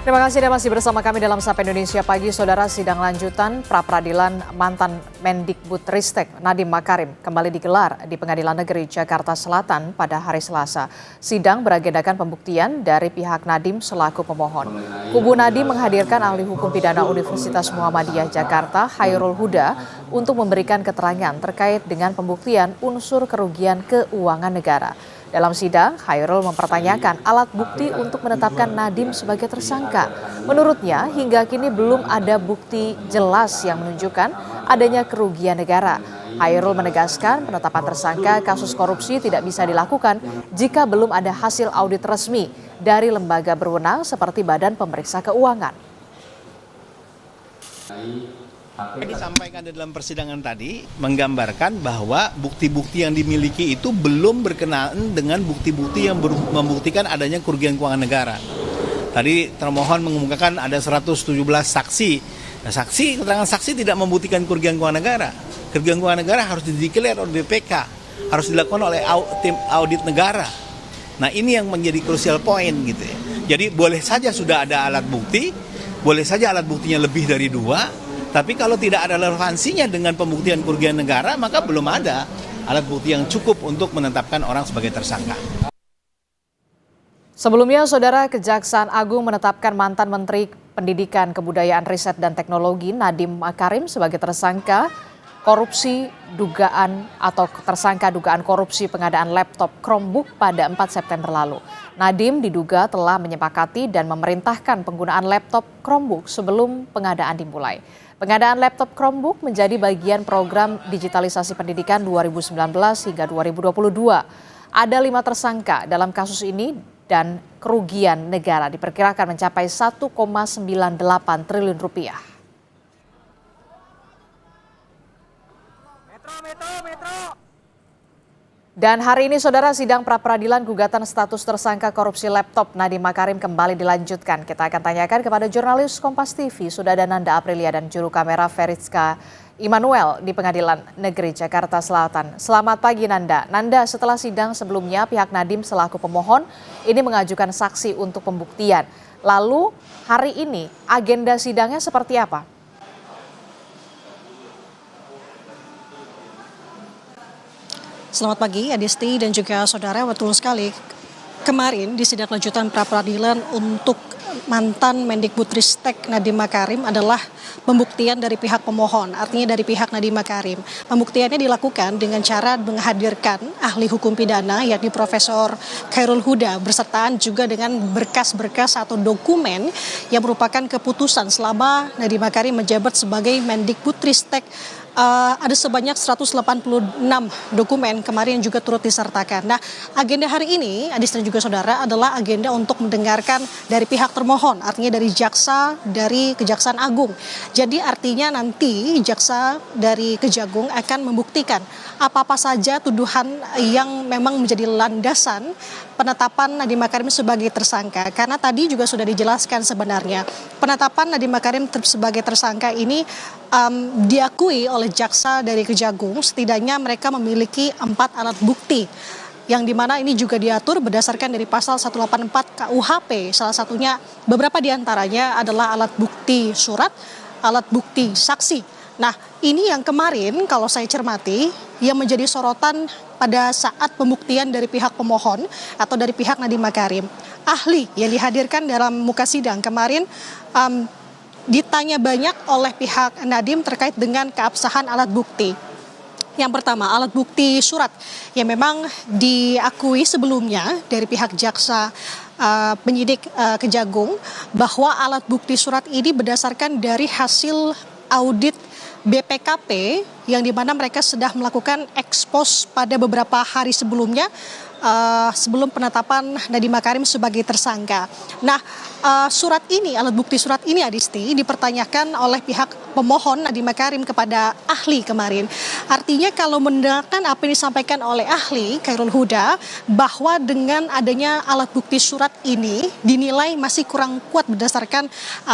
Terima kasih Anda masih bersama kami dalam Sapa Indonesia Pagi. Saudara, sidang lanjutan pra-peradilan mantan Mendikbudristek Nadiem Makarim kembali digelar di Pengadilan Negeri Jakarta Selatan pada hari Selasa. Sidang beragendakan pembuktian dari pihak Nadiem selaku pemohon. Kubu Nadiem menghadirkan ahli hukum pidana Universitas Muhammadiyah Jakarta, Khairul Huda, untuk memberikan keterangan terkait dengan pembuktian unsur kerugian keuangan negara. Dalam sidang, Khairul mempertanyakan alat bukti untuk menetapkan Nadiem sebagai tersangka. Menurutnya, hingga kini belum ada bukti jelas yang menunjukkan adanya kerugian negara. Khairul menegaskan penetapan tersangka kasus korupsi tidak bisa dilakukan jika belum ada hasil audit resmi dari lembaga berwenang seperti Badan Pemeriksa Keuangan. Yang disampaikan dalam persidangan tadi menggambarkan bahwa bukti-bukti yang dimiliki itu belum berkenaan dengan bukti-bukti yang membuktikan adanya kerugian keuangan negara. Tadi termohon mengemukakan ada 117 saksi. Nah, keterangan saksi tidak membuktikan kerugian keuangan negara. Kerugian keuangan negara harus dideklar oleh BPK, harus dilakukan oleh tim audit negara. Nah, ini yang menjadi crucial point gitu ya. Jadi boleh saja sudah ada alat bukti, boleh saja alat buktinya lebih dari 2. Tapi kalau tidak ada relevansinya dengan pembuktian kerugian negara, maka belum ada alat bukti yang cukup untuk menetapkan orang sebagai tersangka. Sebelumnya, Saudara, Kejaksaan Agung menetapkan mantan Menteri Pendidikan, Kebudayaan, Riset, dan Teknologi Nadiem Makarim sebagai tersangka korupsi dugaan korupsi pengadaan laptop Chromebook pada 4 September lalu. Nadiem diduga telah menyepakati dan memerintahkan penggunaan laptop Chromebook sebelum pengadaan dimulai. Pengadaan laptop Chromebook menjadi bagian program digitalisasi pendidikan 2019 hingga 2022. Ada 5 tersangka dalam kasus ini dan kerugian negara diperkirakan mencapai 1,98 triliun rupiah. Dan hari ini, Saudara, sidang pra-peradilan gugatan status tersangka korupsi laptop Nadiem Makarim kembali dilanjutkan. Kita akan tanyakan kepada jurnalis Kompas TV, sudah ada Nanda Aprilia dan juru kamera Feritska Immanuel di Pengadilan Negeri Jakarta Selatan. Selamat pagi, Nanda. Nanda, setelah sidang sebelumnya pihak Nadiem selaku pemohon ini mengajukan saksi untuk pembuktian. Lalu hari ini agenda sidangnya seperti apa? Selamat pagi, Adisti dan juga saudara. Betul sekali, kemarin di sidang lanjutan pra-peradilan untuk mantan Mendikbudristek Nadiem Makarim adalah pembuktian dari pihak pemohon, artinya dari pihak Nadiem Makarim. Pembuktiannya dilakukan dengan cara menghadirkan ahli hukum pidana yakni Profesor Khairul Huda bersertaan juga dengan berkas-berkas atau dokumen yang merupakan keputusan selama Nadiem Makarim menjabat sebagai Mendikbudristek. Ada sebanyak 186 dokumen kemarin yang juga turut disertakan. Nah, agenda hari ini, Adis dan juga saudara, adalah agenda untuk mendengarkan dari pihak termohon, artinya dari jaksa dari Kejaksaan Agung. Jadi artinya nanti jaksa dari Kejagung akan membuktikan apa-apa saja tuduhan yang memang menjadi landasan penetapan Nadiem Makarim sebagai tersangka. Karena tadi juga sudah dijelaskan sebenarnya penetapan Nadiem Makarim sebagai tersangka ini diakui oleh jaksa dari Kejagung. Setidaknya mereka memiliki 4 alat bukti yang dimana ini juga diatur berdasarkan dari pasal 184 KUHP. Salah satunya beberapa diantaranya adalah alat bukti surat, alat bukti saksi. Nah, ini yang kemarin kalau saya cermati yang menjadi sorotan pada saat pembuktian dari pihak pemohon atau dari pihak Nadiem Makarim. Ahli yang dihadirkan dalam muka sidang kemarin ditanya banyak oleh pihak Nadiem terkait dengan keabsahan alat bukti. Yang pertama, alat bukti surat yang memang diakui sebelumnya dari pihak jaksa penyidik Kejagung bahwa alat bukti surat ini berdasarkan dari hasil audit BPKP yang dimana mereka sudah melakukan ekspos pada beberapa hari sebelumnya sebelum penetapan Nadiem Makarim sebagai tersangka. Nah, surat ini, alat bukti surat ini, Adisti, dipertanyakan oleh pihak pemohon Nadiem Makarim kepada ahli kemarin. Artinya kalau mendengarkan apa yang disampaikan oleh ahli Khairul Huda bahwa dengan adanya alat bukti surat ini dinilai masih kurang kuat berdasarkan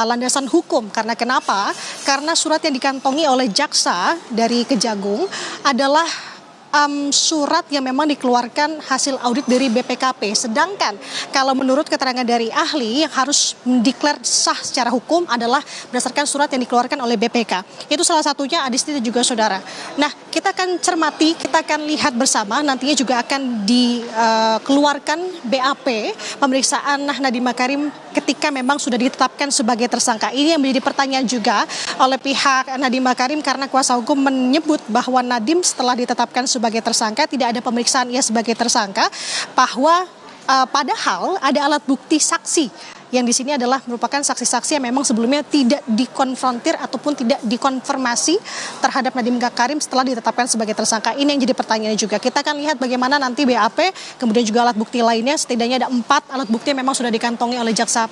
landasan hukum. Karena kenapa? Karena surat yang dikantongi oleh jaksa dari Kejagung adalah surat yang memang dikeluarkan hasil audit dari BPKP. Sedangkan kalau menurut keterangan dari ahli yang harus mendeklar sah secara hukum adalah berdasarkan surat yang dikeluarkan oleh BPK. Itu salah satunya Adisti dan juga saudara. Nah, kita akan cermati, kita akan lihat bersama nantinya juga akan dikeluarkan BAP pemeriksaan Nadiem Makarim ketika memang sudah ditetapkan sebagai tersangka. Ini yang menjadi pertanyaan juga oleh pihak Nadiem Makarim karena kuasa hukum menyebut bahwa Nadiem setelah ditetapkan sebagai tersangka tidak ada pemeriksaan ia sebagai tersangka, bahwa padahal ada alat bukti saksi yang di sini adalah merupakan saksi-saksi yang memang sebelumnya tidak dikonfrontir ataupun tidak dikonfirmasi terhadap Nadiem Makarim setelah ditetapkan sebagai tersangka. Ini yang jadi pertanyaan juga. Kita akan lihat bagaimana nanti BAP, kemudian juga alat bukti lainnya, setidaknya ada 4 alat bukti yang memang sudah dikantongi oleh jaksa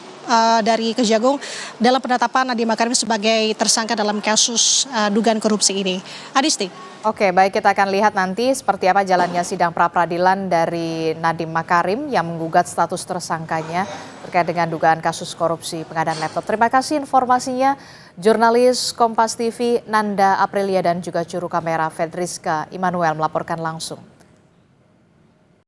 dari Kejagung dalam penetapan Nadiem Makarim sebagai tersangka dalam kasus dugaan korupsi ini. Adisti. Oke, baik, kita akan lihat nanti seperti apa jalannya sidang pra-peradilan dari Nadiem Makarim yang menggugat status tersangkanya terkait dengan dugaan kasus korupsi pengadaan laptop. Terima kasih informasinya, jurnalis Kompas TV Nanda Aprilia dan juga juru kamera Fedriska Immanuel melaporkan langsung.